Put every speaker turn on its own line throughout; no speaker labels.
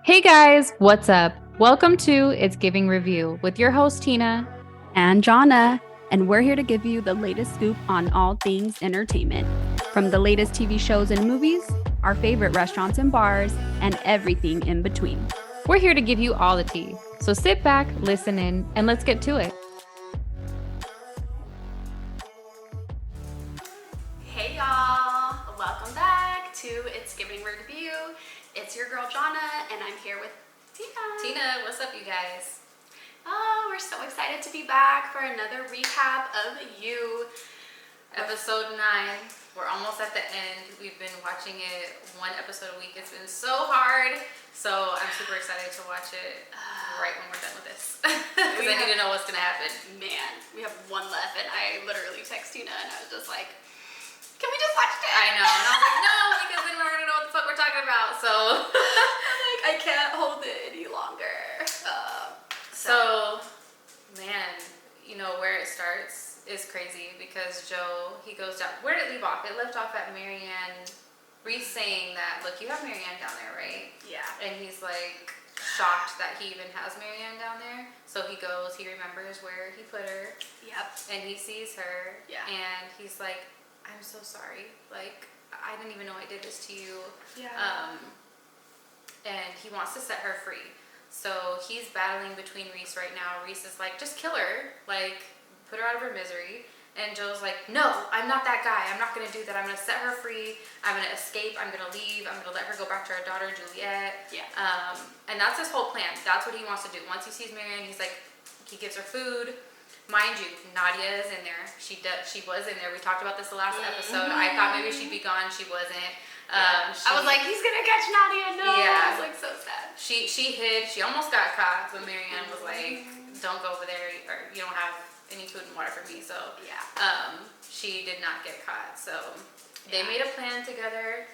Hey guys, what's up? Welcome to It's Giving Review with your host Tina
and Johna, and we're here to give you the latest scoop on all things entertainment. From the latest TV shows and movies, our favorite restaurants and bars, and everything in between.
We're here to give you all the tea. So sit back, listen in, and let's get to it.
Hey y'all, welcome back to It's Giving Review. It's your girl Johna, and I'm here with
Tina, what's up, you guys?
Oh, we're so excited to be back for another recap of You.
Episode 9. We're almost at the end. We've been watching it one episode a week. It's been so hard. So I'm super excited to watch it right when we're done with this. Because I need to know what's going to happen.
Man, we have one left, and I literally text Tina, and I was just like, can we just watch it?
I know. And I was like, no, because then we're going to know what the fuck we're talking about. So
I'm like, I can't hold it any longer.
So, man, you know, where it starts is crazy because Joe, he goes down. Where did it leave off? It left off at Marianne Reese saying that, look, you have Marianne down there, right?
Yeah.
And he's like shocked that he even has Marianne down there. So he goes, he remembers where he put her.
Yep.
And he sees her.
Yeah.
And he's like, I'm so sorry. Like, I didn't even know I did this to you.
Yeah.
And he wants to set her free. So he's battling between Reese right now. Reese is like, just kill her. Like, put her out of her misery. And Joe's like, no, I'm not that guy. I'm not going to do that. I'm going to set her free. I'm going to escape. I'm going to leave. I'm going to let her go back to her daughter, Juliet.
Yeah.
And that's his whole plan. That's what he wants to do. Once he sees Marianne, he's like, he gives her food. Mind you, Nadia is in there. She was in there. We talked about this the last episode. I thought maybe she'd be gone. She wasn't.
I was like, he's gonna catch Nadia. No.
Yeah.
I was like, so sad.
She hid. She almost got caught, but Marianne was like, don't go over there, or you don't have any food and water for me. So
yeah.
She did not get caught. So they made a plan together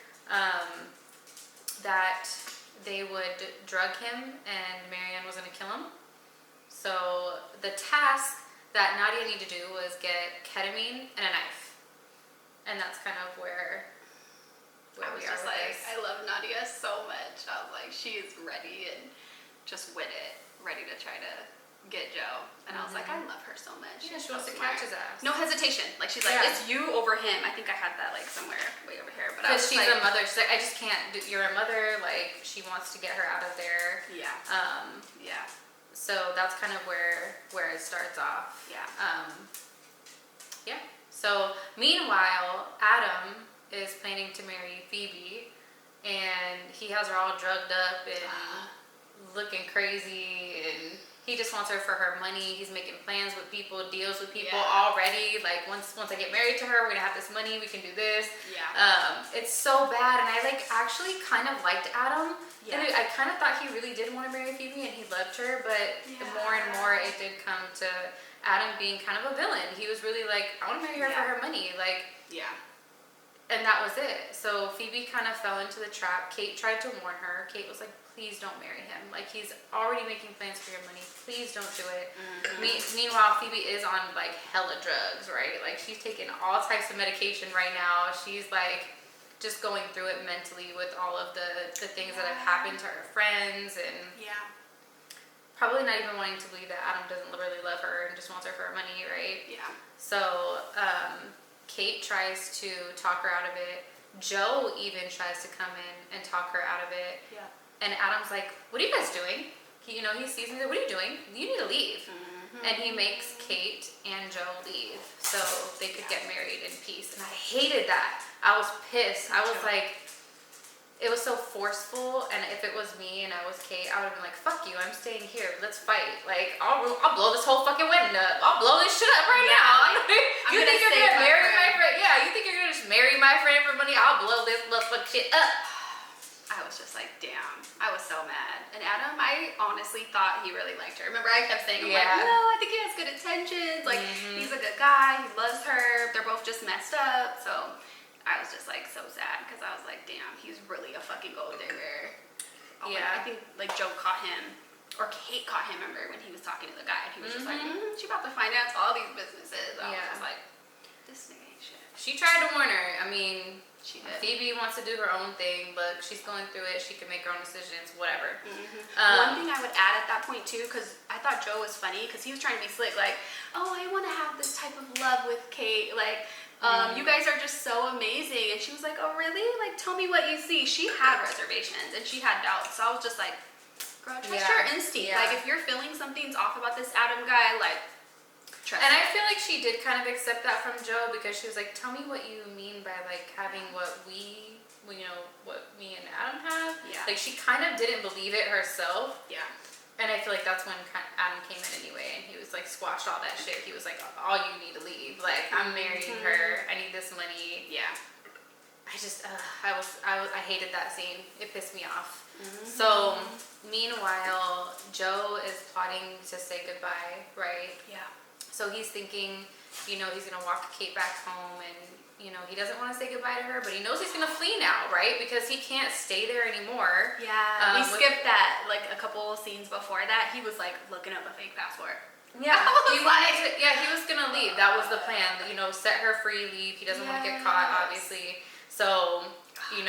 that they would drug him and Marianne was gonna kill him. So the task that Nadia needed to do was get ketamine and a knife. And that's kind of where
I was
we are
just
with
like,
this.
I love Nadia so much. I was like, she is ready and just with it, ready to try to get Joe. And I was like, I love her so much.
Yeah,
She's
she wants
so
to
smart.
catch his ass.
No hesitation. Like, she's like, it's you over him. I think I had that like somewhere way over here. But
because she's
like,
a mother. She's like, I just can't do. You're a mother. Like, she wants to get her out of there.
Yeah. Yeah.
So that's kind of where it starts off.
Yeah.
Yeah. So meanwhile, Adam is planning to marry Phoebe, and he has her all drugged up and looking crazy, and he just wants her for her money. He's making plans with people, deals with people already. Like, once I get married to her, we're gonna have this money. We can do this.
Yeah.
It's so bad, and I like actually kind of liked Adam.
Yeah.
And I kind of thought he really did want to marry Phoebe, and he loved her. But more and more, it did come to Adam being kind of a villain. He was really like, I want to marry her for her money. Like.
Yeah.
And that was it. So Phoebe kind of fell into the trap. Kate tried to warn her. Kate was like, please don't marry him. Like, he's already making plans for your money. Please don't do it. Meanwhile, Phoebe is on like hella drugs, right? Like, she's taking all types of medication right now. She's like just going through it mentally with all of the things that have happened to her friends, and probably not even wanting to believe that Adam doesn't really love her and just wants her for her money, right?
Yeah.
So Kate tries to talk her out of it. Joe even tries to come in and talk her out of it.
Yeah.
And Adam's like, what are you guys doing? He sees me, like, what are you doing? You need to leave. And he makes Kate and Joe leave so they could get married in peace. And I hated that. I was pissed. I was like, it was so forceful, and if it was me and I was Kate, I would have been like, fuck you, I'm staying here. Let's fight. Like, I'll blow this whole fucking wedding up. I'll blow this shit up right now. You think you're gonna marry my friend? Yeah, you think you're gonna just marry my friend for money? I'll blow this motherfucking shit up.
I was just like, damn. I was so mad. And Adam, I honestly thought he really liked her. Remember, I kept saying, I'm like, no, I think he has good intentions. Like, he's a good guy. He loves her. They're both just messed up. So I was just like so sad because I was like, damn, he's really a fucking gold digger. I think like Joe caught him, or Kate caught him, remember, when he was talking to the guy. And he was just like, she about to finance all these businesses. I was just like, this nigga ain't
She tried to warn her. I mean,
she did.
Phoebe wants to do her own thing. Look, she's going through it. She can make her own decisions, whatever.
One thing I would add at that point too, because I thought Joe was funny, because he was trying to be slick, like, oh, I want to have this type of love with Kate, like, you guys are just so amazing. And she was like, oh, really? Like, tell me what you see. She had reservations and she had doubts. So I was just like, girl, trust your instinct.
Yeah.
Like, if you're feeling something's off about this Adam guy, like, trust
And
it.
I feel like she did kind of accept that from Joe, because she was like, tell me what you mean by, like, having what what me and Adam have.
Yeah.
Like, she kind of didn't believe it herself.
Yeah.
And I feel like that's when Adam came in anyway, and he was like, squashed all that shit. He was like, all you need to leave. Like, I'm marrying her. I need this money.
Yeah.
I just, I hated that scene. It pissed me off. So, meanwhile, Joe is plotting to say goodbye, right?
Yeah.
So he's thinking, he's gonna walk Kate back home, and he doesn't want to say goodbye to her, but he knows he's gonna flee now, right? Because he can't stay there anymore.
Yeah. We skipped that, like, a couple scenes before that. He was like looking up a fake passport.
Yeah, he was gonna leave. That was the plan. Set her free, leave. He doesn't want to get caught, obviously. So, he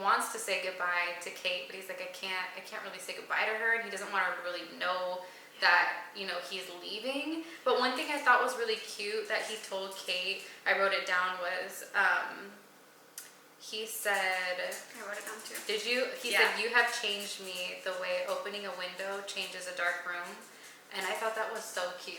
wants to say goodbye to Kate, but he's like, I can't really say goodbye to her, and he doesn't want her to really know that, he's leaving. But one thing I thought was really cute that he told Kate, I wrote it down, was, he said,
I wrote it down too.
Did you? He said, you have changed me the way opening a window changes a dark room. And I thought that was so cute.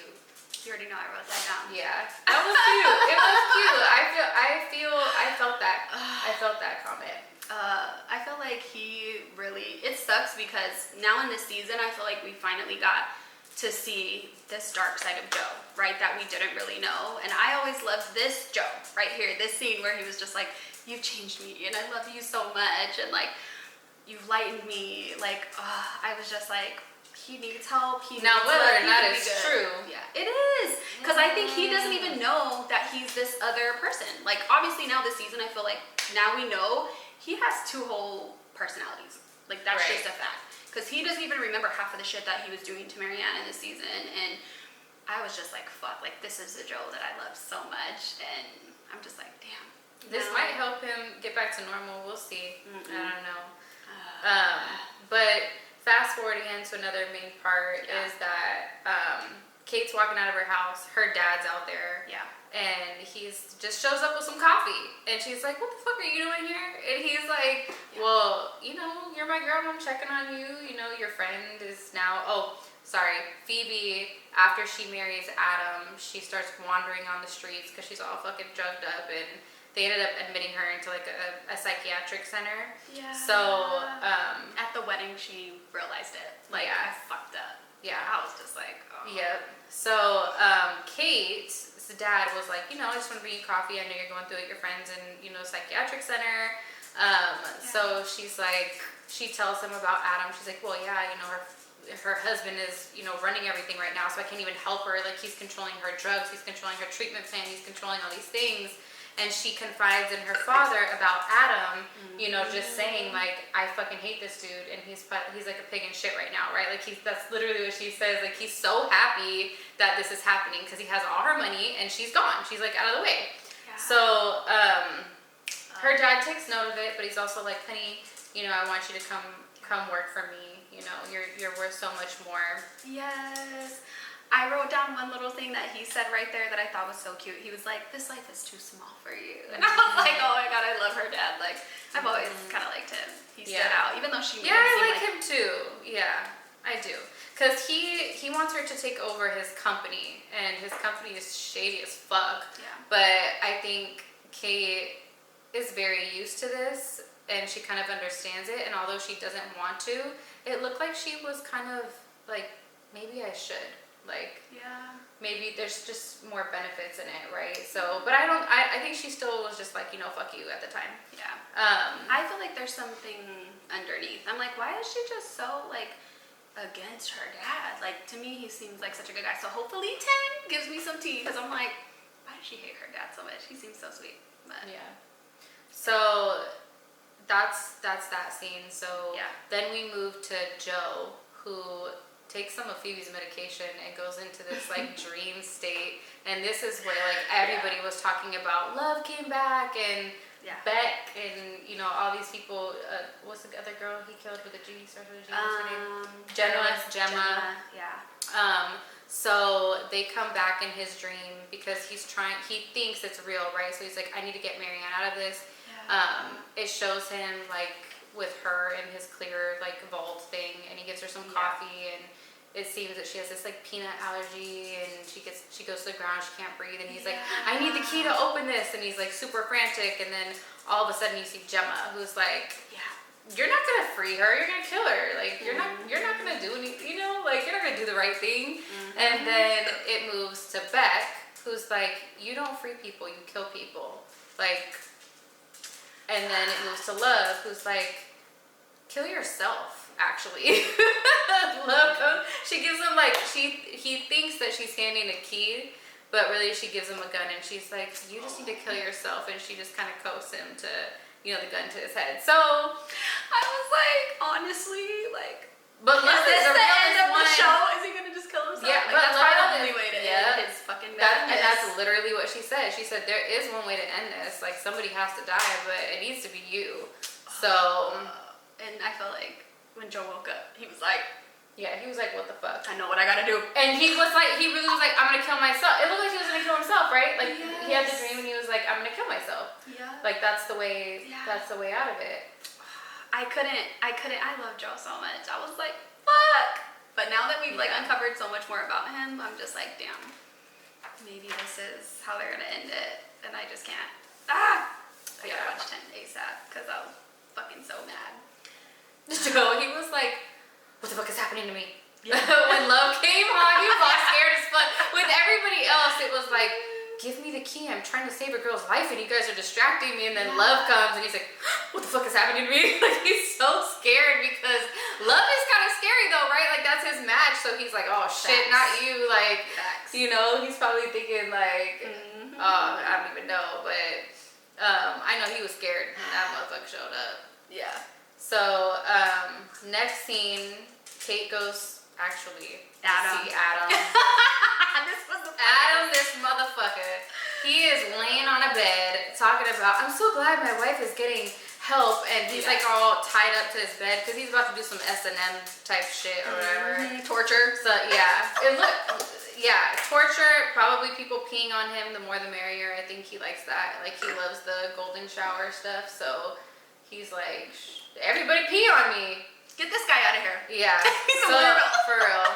You already know I wrote that down.
Yeah, that was cute. It was cute. I felt that. I felt that comment.
I feel like it sucks, because now in this season, I feel like we finally got to see this dark side of Joe, right? That we didn't really know. And I always loved this Joe right here, this scene where he was just like, you've changed me, and I love you so much, and like, you've lightened me. Like, I was just like, he needs help.
Now, whether or not it's true.
Yeah, it is. Because I think he doesn't even know that he's this other person. Like, obviously now this season, I feel like now we know he has two whole personalities. Like, that's just a fact. Because he doesn't even remember half of the shit that he was doing to Marianne in this season. And I was just like, fuck, like, this is the Joe that I love so much. And I'm just like, damn.
This might help him get back to normal. We'll see. I don't know. But fast forwarding into another main part is that Kate's walking out of her house. Her dad's out there. Yeah. And he's just shows up with some coffee. And she's like, what the fuck are you doing here? And he's like, well, you're my girl. I'm checking on you. Your friend is now... Oh, sorry. Phoebe, after she marries Adam, she starts wandering on the streets because she's all fucking drugged up. And they ended up admitting her into like a psychiatric center. Yeah. So,
at the wedding, she realized it. Like, I fucked up. Yeah. I was just like, oh.
Yep. So, Kate's dad was like, I just want to bring you coffee. I know you're going through it with your friends in, psychiatric center. So she's like, she tells him about Adam. She's like, well, yeah, her husband is, running everything right now, so I can't even help her. Like, he's controlling her drugs, he's controlling her treatment plan, he's controlling all these things. And she confides in her father about Adam, just saying, like, I fucking hate this dude, and he's like a pig in shit right now, right? Like, that's literally what she says. Like, he's so happy that this is happening because he has all her money and she's gone. She's like out of the way. Yeah. So, her dad takes note of it, but he's also like, honey, I want you to come work for me. You're worth so much more.
Yes. I wrote down one little thing that he said right there that I thought was so cute. He was like, this life is too small for you. And I was like, oh my God, I love her dad. Like, I've always kind of liked him. He stood out, even though she made him seem
like him too. Yeah, I do. Because he wants her to take over his company, and his company is shady as fuck. Yeah. But I think Kate is very used to this, and she kind of understands it, and although she doesn't want to, it looked like she was kind of like, maybe I should. Like, maybe there's just more benefits in it, right? So, but I think she still was just like, fuck you at the time.
Yeah. I feel like there's something underneath. I'm like, why is she just so, like, against her dad? Like, to me, he seems like such a good guy. So hopefully 10 gives me some tea, because I'm like, why does she hate her dad so much? He seems so sweet. But
yeah. So that's that scene. So then we move to Joe, who takes some of Phoebe's medication and goes into this like dream state. And this is where like everybody was talking about love came back and Beck and you know all these people. What's the other girl he killed with a G? Starts with a G. What's her name? Gemma.
Yeah.
So they come back in his dream because he thinks it's real, right? So he's like, I need to get Marianne out of this. Yeah. It shows him like with her in his clear like vault thing, and he gives her some coffee, and it seems that she has this like peanut allergy, and she goes to the ground, she can't breathe, and he's like, I need the key to open this, and he's like super frantic, and then all of a sudden you see Gemma, who's like, you're not gonna free her, you're gonna kill her, like you're not gonna do anything, you know, like you're not gonna do the right thing. And then it moves to Beck, who's like, you don't free people, you kill people, like. And then it moves to Love, who's like, kill yourself, actually. Love comes, she gives him like, he thinks that she's handing a key, but really she gives him a gun, and she's like, you just need to kill yourself, and she just kind of coaxes him to, you know, the gun to his head. So,
I was like, honestly, like,
but
is this the end of the show? Is he gonna just kill himself?
Yeah,
like,
but
that's probably the only way to end his fucking madness.
And that's literally what she said. She said, there is one way to end this. Like, somebody has to die, but it needs to be you. So.
And I felt like when Joe woke up, he was like,
yeah, he was like, what the fuck?
I know what I gotta do.
And he really was like, I'm gonna kill myself. It looked like he was gonna kill himself, right? Like, he had the dream and he was like, I'm gonna kill myself.
Yeah.
Like, that's the way out of it.
I love Joe so much. I was like, fuck. But now that we've like uncovered so much more about him, I'm just like, damn, maybe this is how they're gonna end it. And I just can't. I gotta watch 10 ASAP because I was fucking so mad.
Joe, he was like, what the fuck is happening to me? Yeah. When Love came on, he was all scared as fuck. With everybody else, it was like, give me the key, I'm trying to save a girl's life and you guys are distracting me. And then Love comes and he's like, what the fuck is happening to me? Like, he's so scared because Love is kind of scary though, right? Like, that's his match. So he's like, oh shit, not you. Like, you know, he's probably thinking like, I don't even know. But I know he was scared when that motherfucker showed up.
Yeah.
So, next scene, Kate goes, actually,
Adam.
see Adam.
This was the
Adam, this motherfucker. He is laying on a bed talking about, I'm so glad my wife is getting help, and he's like all tied up to his bed because he's about to do some S&M type shit or whatever.
Torture.
So torture, probably people peeing on him, the more the merrier. I think he likes that. Like, he loves the golden shower stuff, so he's like, everybody pee on me.
Get this guy out of here.
Yeah.
He's a weirdo.
For real.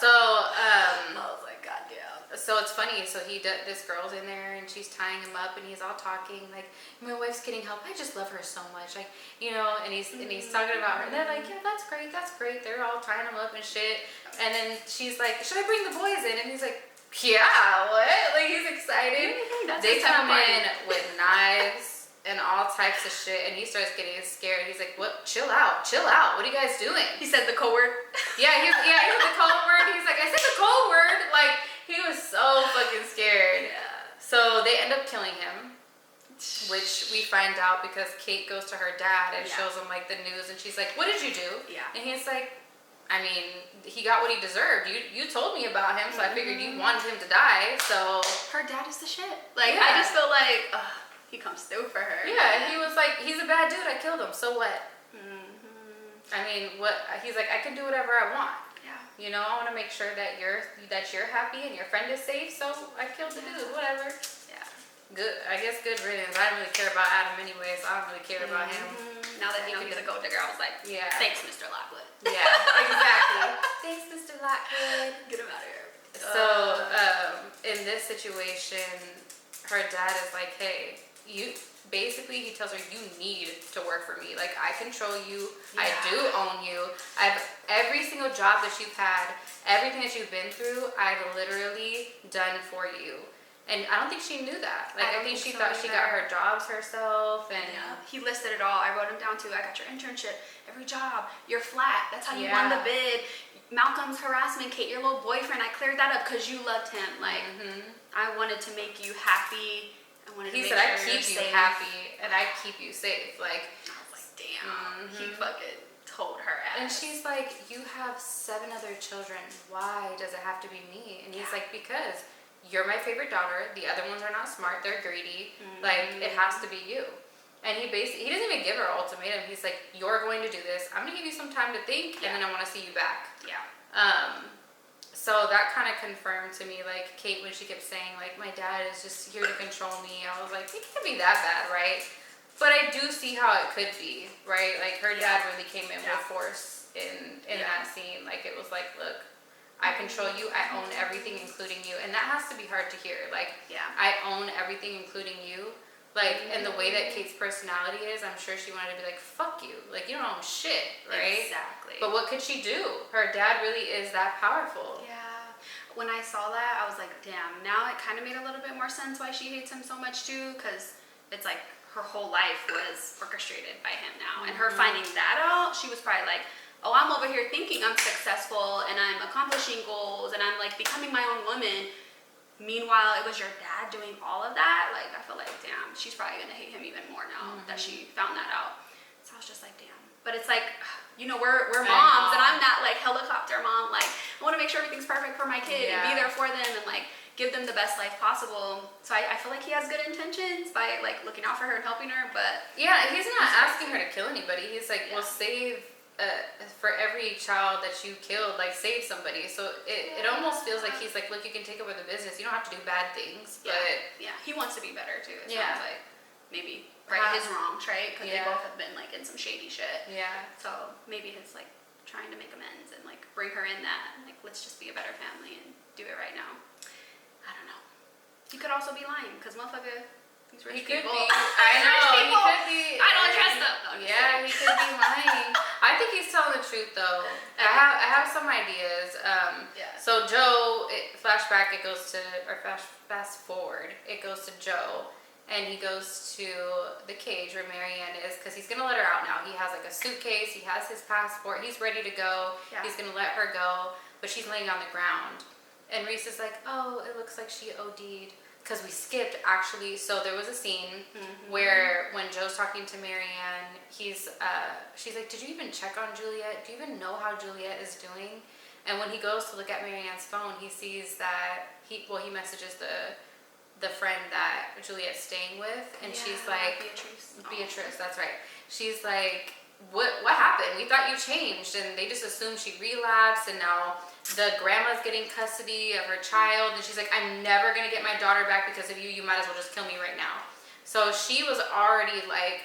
So,
I was like, God damn.
So it's funny. So this girl's in there and she's tying him up and he's all talking like, my wife's getting help. I just love her so much. Like, you know, and he's talking about her. And they're like, yeah, that's great. That's great. They're all tying him up and shit. And then she's like, should I bring the boys in? And he's like, yeah, what? Like, he's excited. They come in with knives and all types of shit, and he starts getting scared. He's like, what? Chill out. What are you guys doing?
He said the code word.
He said the code word. He's like, I said the code word. Like, he was so fucking scared.
Yeah.
So they end up killing him, which we find out because Kate goes to her dad and shows him like the news, and she's like, what did you do?
Yeah.
And he's like, I mean, he got what he deserved. You told me about him, so I figured you wanted him to die. So
her dad is the shit. Like, I just feel like, he comes through for her.
Yeah, and he was like, he's a bad dude, I killed him, so what? I mean, what? He's like, I can do whatever I want.
Yeah.
You know, I want to make sure that you're happy and your friend is safe, so I killed the dude, whatever.
Yeah.
Good, I guess good riddance. I didn't really care about Adam anyway, so I don't really care about him.
Now that he could be the gold digger, I was like, thanks, Mr. Lockwood.
Yeah, exactly. Thanks, Mr. Lockwood.
Get him out of here.
So, in this situation, her dad is like, hey, he tells her, you need to work for me. Like, I control you. I do own you. I've every single job that you've had, everything that you've been through, I've literally done for you. And I don't think she knew that. Like, I think she thought she got her jobs herself. And
he listed it all. I wrote him down too. I got your internship, every job, your flat. That's how you won the bid. Malcolm's harassment, Kate, your little boyfriend. I cleared that up because you loved him. Like, I wanted to make you happy.
He said, I keep you happy and I keep you safe. Like,
I was like, damn, he fucking told her ass.
And she's like, you have 7 other children. Why does it have to be me? And he's like, because you're my favorite daughter. The other ones are not smart. They're greedy. Like, it has to be you. And he doesn't even give her an ultimatum. He's like, you're going to do this. I'm going to give you some time to think, and then I want to see you back.
Yeah.
So that kind of confirmed to me, like, Kate, when she kept saying, like, my dad is just here to control me, I was like, it can't be that bad, right? But I do see how it could be, right? Like, her dad really came in with force in that scene. Like, it was like, look, I control you, I own everything, including you. And that has to be hard to hear. Like, I own everything, including you. Like, and the way that Kate's personality is, I'm sure she wanted to be like, fuck you. Like, you don't own shit, right?
Exactly.
But what could she do? Her dad really is that powerful.
Yeah. When I saw that, I was like, damn, now it kind of made a little bit more sense why she hates him so much too, because it's like her whole life was orchestrated by him now. And her finding that out, she was probably like, oh, I'm over here thinking I'm successful and I'm accomplishing goals and I'm like becoming my own woman. Meanwhile, it was your dad doing all of that. Like, I feel like, damn, she's probably gonna hate him even more now that she found that out. So I was just like, damn. But it's like, you know, we're moms, and I'm that like helicopter mom. Like, I want to make sure everything's perfect for my kid and be there for them and like give them the best life possible. So I feel like he has good intentions by like looking out for her and helping her. But
yeah, he's not asking her to kill anybody. He's like, well, save. For every child that you killed, like, save somebody. So it almost feels like he's like, look, you can take over the business. You don't have to do bad things. But
he wants to be better too. It sounds like maybe right his wrongs, right? Because they both have been like in some shady shit.
Yeah.
So maybe it's like trying to make amends and like bring her in that. Like, let's just be a better family and do it right now. I don't know. He could also be lying because motherfucker.
He could be. I know. He could be.
I don't trust him. No,
yeah, he could be lying. I think he's telling the truth though. I have some ideas. So Joe, flashback. It goes to fast forward. It goes to Joe, and he goes to the cage where Marianne is because he's gonna let her out now. He has like a suitcase. He has his passport. He's ready to go. Yeah. He's gonna let her go, but she's laying on the ground, and Reese is like, "Oh, it looks like she OD'd." Because we skipped, actually, so there was a scene where when Joe's talking to Marianne, she's like, did you even check on Juliet? Do you even know how Juliet is doing? And when he goes to look at Marianne's phone, he sees that, he messages the friend that Juliet's staying with, and she's like, Beatrice, that's right. She's like, what happened? We thought you changed, and they just assumed she relapsed, and now the grandma's getting custody of her child, and she's like, I'm never gonna get my daughter back because of you. You might as well just kill me right now. So she was already like,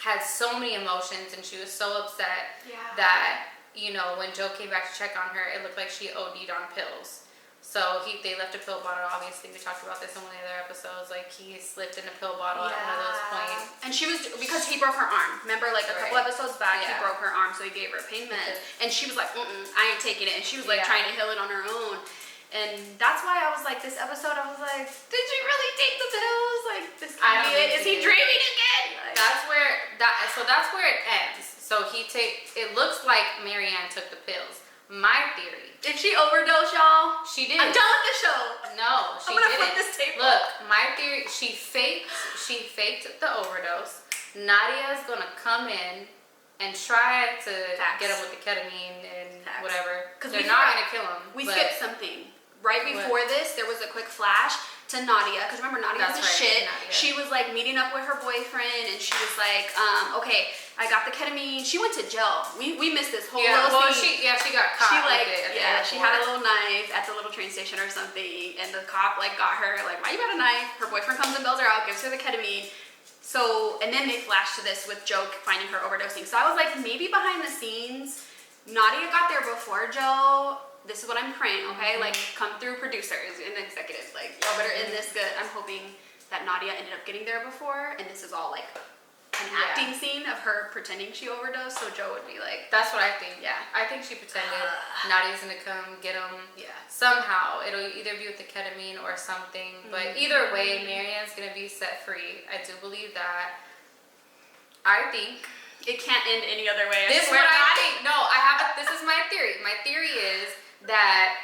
had so many emotions, and she was so upset that, you know, when Joe came back to check on her, it looked like she OD'd on pills. So they left a pill bottle. Obviously, we talked about this in one of the other episodes. Like, he slipped in a pill bottle at one of those points.
And she was, because he broke her arm. Remember, like, a couple episodes back, he broke her arm, so he gave her pain meds. And she was like, I ain't taking it. And she was, like, trying to heal it on her own. And that's why I was like, this episode, I was like, did she really take the pills? Like, this can't be it. Is he dreaming again? Like,
that's where it ends. So it looks like Marianne took the pills. My theory.
Did she overdose, y'all?
She did.
I'm done with the show.
No, she didn't.
I'm gonna flip this table.
Look, my theory, she faked the overdose. Nadia's gonna come in and try to get him with the ketamine and whatever. Because they're not gonna kill him.
We skipped something. Right before this, there was a quick flash to Nadia, because remember, Nadia's a shit. Nadia. She was like meeting up with her boyfriend, and she was like, okay, I got the ketamine. She went to jail. We missed this whole little scene.
She got caught. She like,
she had a little knife at the little train station or something, and the cop like got her like, why you got a knife? Her boyfriend comes and bails her out, gives her the ketamine. So, and then they flash to this with Joe finding her overdosing. So I was like, maybe behind the scenes, Nadia got there before Joe. This is what I'm praying, okay? Like, come through producers and executives. Like, y'all better end this good. I'm hoping that Nadia ended up getting there before, and this is all like an acting scene of her pretending she overdosed, so Joe would be like...
That's what I think. Yeah. I think she pretended Nadia's gonna come get him. Yeah. Somehow. It'll either be with the ketamine or something. But either way, Marianne's gonna be set free. I do believe that. I think...
It can't end any other way.
This is what I think. No, this is my theory. My theory is that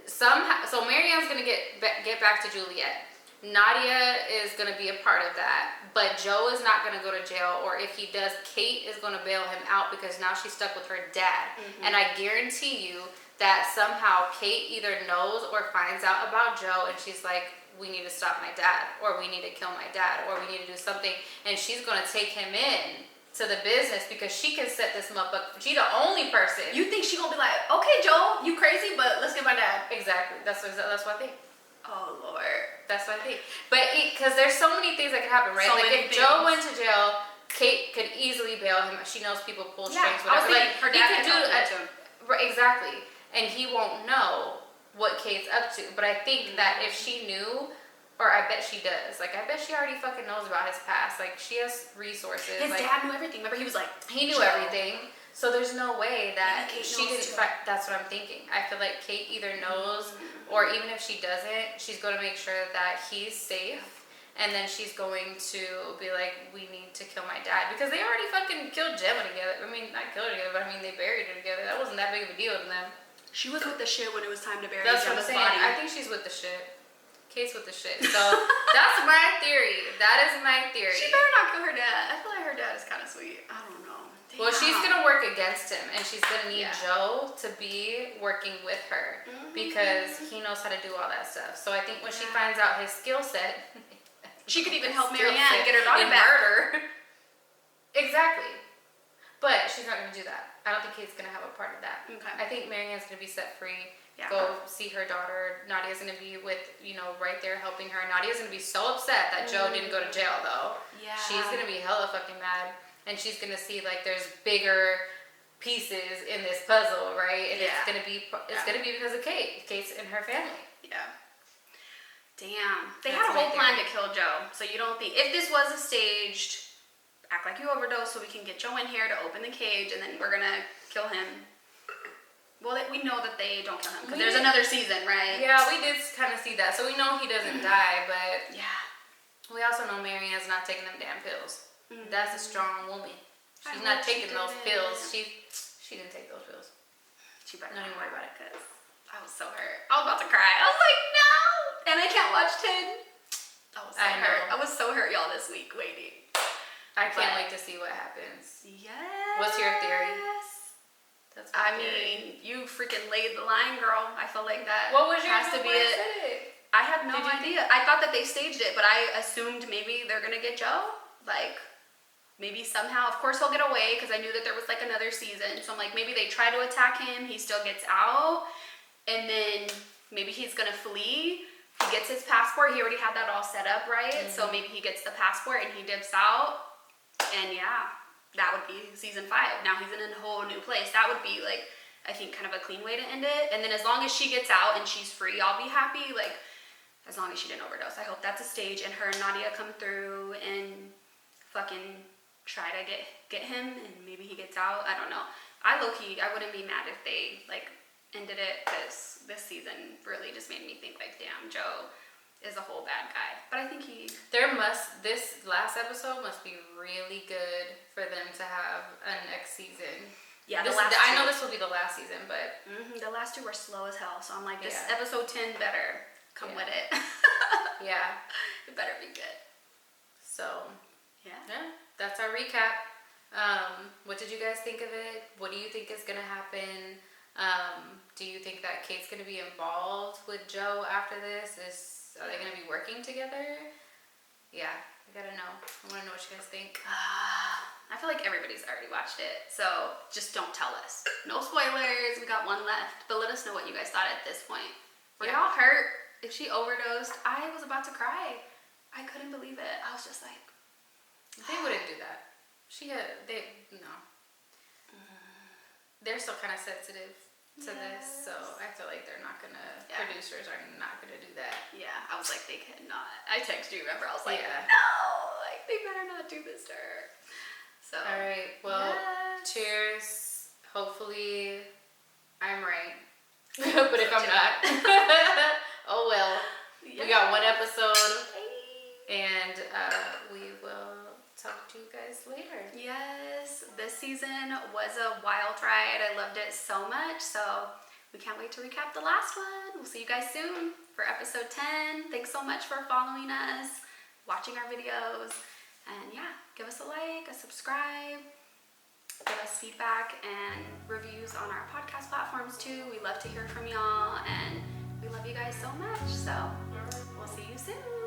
somehow... So Marianne's gonna get back to Juliet. Nadia is going to be a part of that, but Joe is not going to go to jail, or if he does, Kate is going to bail him out because now she's stuck with her dad. And I guarantee you that somehow Kate either knows or finds out about Joe, and she's like, we need to stop my dad, or we need to kill my dad, or we need to do something, and she's going to take him in to the business because she can set this up. She's the only person.
You think she going to be like, okay, Joe, you crazy, but let's get my dad.
Exactly. That's what I think.
Oh, Lord.
That's what I think. But because there's so many things that could happen, right?
So
like
many
if Joe went to jail, Kate could easily bail him. She knows people pull strings, whatever.
Like her dad
could do right, exactly, and he won't know what Kate's up to. But I think that if she knew, or I bet she does. Like I bet she already fucking knows about his past. Like she has resources.
His dad knew everything. Remember, he was like,
he knew everything. So there's no way that she didn't. That's what I'm thinking. I feel like Kate either knows, or even if she doesn't, she's going to make sure that he's safe. And then she's going to be like, we need to kill my dad. Because they already fucking killed Gemma together. I mean, not killed her together, but I mean, they buried her together. That wasn't that big of a deal to them.
She was with the shit when it was time to bury
That's
Gemma's
what I'm saying.
body.
I think she's with the shit. Kate's with the shit. So that's my theory. That is my theory.
She better not kill her dad. I feel like her dad is kind of sweet. I don't know. Damn.
Well, she's going to work against him, and she's going to need Joe to be working with her because he knows how to do all that stuff. So I think when she finds out his skill set,
she could even help Marianne get her daughter back.
Murder. Exactly. But she's not going to do that. I don't think Kate's going to have a part of that.
Okay.
I think Marianne's going to be set free.
Yeah.
Go see her daughter. Nadia's going to be with, right there helping her. Nadia's going to be so upset that Joe didn't go to jail, though.
Yeah.
She's going to be hella fucking mad. And she's going to see, like, there's bigger pieces in this puzzle, right? And it's going to be because of Kate. Kate's and her family.
Yeah. Damn. They had a whole plan to kill Joe. So you don't think, if this was a staged, act like you overdose so we can get Joe in here to open the cage and then we're going to kill him. Well, we know that they don't kill him because there's another season, right?
Yeah, we did kind of see that. So we know he doesn't die, but
yeah,
we also know Marianne's not taking them damn pills. That's a strong woman. She's not taking those pills. She didn't take those pills.
She better
not even worry about it.
Because I was so hurt. I was about to cry. I was like, no! And I can't watch 10. I was so hurt. I was so hurt, y'all, this week waiting.
I can't wait to see what happens.
Yes.
What's your theory? That's my
theory. You freaking laid the line, girl. I feel like that
what was your
has to be it. I have no idea. I thought that they staged it, but I assumed maybe they're going to get Joe. Like, maybe somehow, of course he'll get away because I knew that there was like another season. So I'm like, maybe they try to attack him. He still gets out. And then maybe he's going to flee. He gets his passport. He already had that all set up, right? So maybe he gets the passport and he dips out. And yeah, that would be season 5. Now he's in a whole new place. That would be like, I think kind of a clean way to end it. And then as long as she gets out and she's free, I'll be happy. Like, as long as she didn't overdose. I hope that's a stage and her and Nadia come through and fucking try to get him and maybe he gets out. I don't know. I wouldn't be mad if they like ended it because this season really just made me think like, damn, Joe is a whole bad guy. But I think this last episode must be really good for them to have a next season. Yeah, I know this will be the last season, but the last 2 were slow as hell. So I'm like, this episode 10 better come with it.
Yeah,
it better be good.
So yeah, that's our recap. What did you guys think of it? What do you think is gonna happen? Do you think that Kate's gonna be involved with Joe after this? Are they gonna be working together? Yeah, I gotta know. I wanna know what you guys think.
I feel like everybody's already watched it, so just don't tell us. No spoilers. We got one left, but let us know what you guys thought at this point. Were y'all hurt? If she overdosed, I was about to cry. I couldn't believe it. I was just like,
they wouldn't do that. No. They're still kind of sensitive to this, so I feel like they're not gonna. Producers are not gonna do that.
Yeah, I was like, they cannot. I texted you. Remember, I was like, no, like they better not do this to her. So.
All right. Well, cheers. Hopefully, I'm right. But if I'm not, oh well. We got one episode, and we will talk to you guys later.
Yes, this season was a wild ride. I loved it so much, so we can't wait to recap the last one. We'll see you guys soon. for episode 10. Thanks so much for following us, watching our videos, and yeah, give us a like, a subscribe, give us feedback and reviews on our podcast platforms too. We love to hear from y'all, and we love you guys so much. So we'll see you soon.